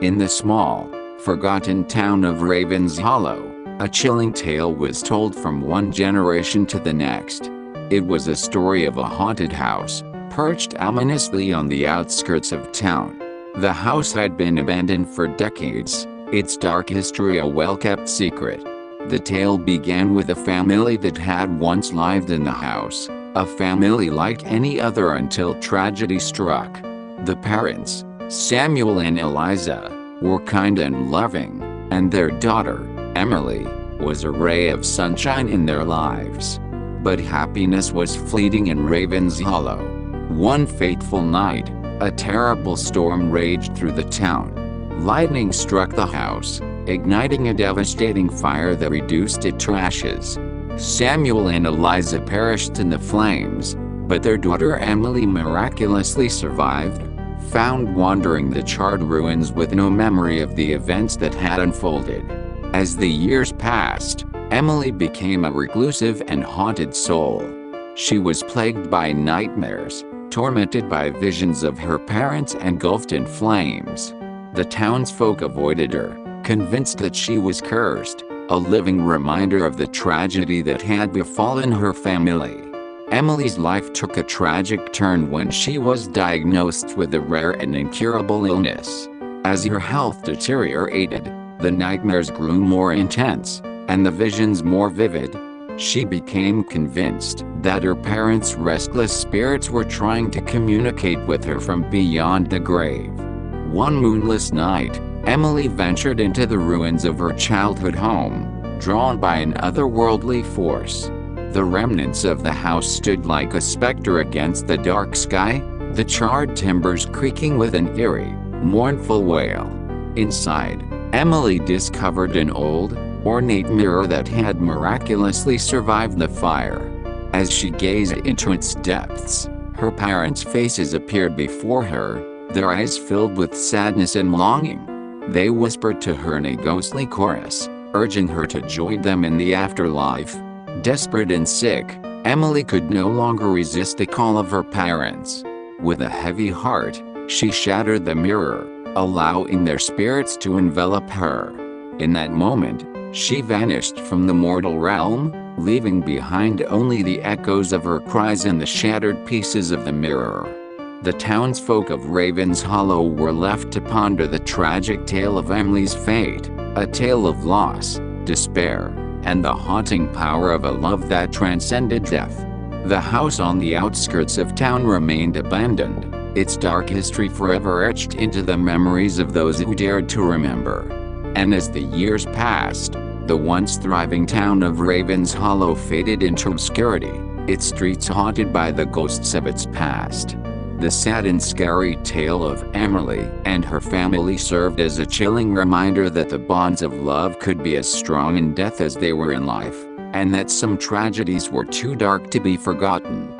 In the small, forgotten town of Ravens Hollow, a chilling tale was told from one generation to the next. It was a story of a haunted house, perched ominously on the outskirts of town. The house had been abandoned for decades, its dark history a well-kept secret. The tale began with a family that had once lived in the house, a family like any other until tragedy struck. The parents, Samuel and Eliza, were kind and loving, and their daughter, Emily, was a ray of sunshine in their lives. But happiness was fleeting in Ravens Hollow. One fateful night, a terrible storm raged through the town. Lightning struck the house, igniting a devastating fire that reduced it to ashes. Samuel and Eliza perished in the flames, but their daughter Emily miraculously survived, found wandering the charred ruins with no memory of the events that had unfolded. As the years passed, Emily became a reclusive and haunted soul. She was plagued by nightmares, tormented by visions of her parents engulfed in flames. The townsfolk avoided her, convinced that she was cursed, a living reminder of the tragedy that had befallen her family. Emily's life took a tragic turn when she was diagnosed with a rare and incurable illness. As her health deteriorated, the nightmares grew more intense, and the visions more vivid. She became convinced that her parents' restless spirits were trying to communicate with her from beyond the grave. One moonless night, Emily ventured into the ruins of her childhood home, drawn by an otherworldly force. The remnants of the house stood like a specter against the dark sky, the charred timbers creaking with an eerie, mournful wail. Inside, Emily discovered an old, ornate mirror that had miraculously survived the fire. As she gazed into its depths, her parents' faces appeared before her, their eyes filled with sadness and longing. They whispered to her in a ghostly chorus, urging her to join them in the afterlife. Desperate and sick, Emily could no longer resist the call of her parents. With a heavy heart, she shattered the mirror, allowing their spirits to envelop her. In that moment, she vanished from the mortal realm, leaving behind only the echoes of her cries and the shattered pieces of the mirror. The townsfolk of Ravens Hollow were left to ponder the tragic tale of Emily's fate, a tale of loss, despair, and the haunting power of a love that transcended death. The house on the outskirts of town remained abandoned, its dark history forever etched into the memories of those who dared to remember. And as the years passed, the once thriving town of Ravens Hollow faded into obscurity, its streets haunted by the ghosts of its past. The sad and scary tale of Emily and her family served as a chilling reminder that the bonds of love could be as strong in death as they were in life, and that some tragedies were too dark to be forgotten.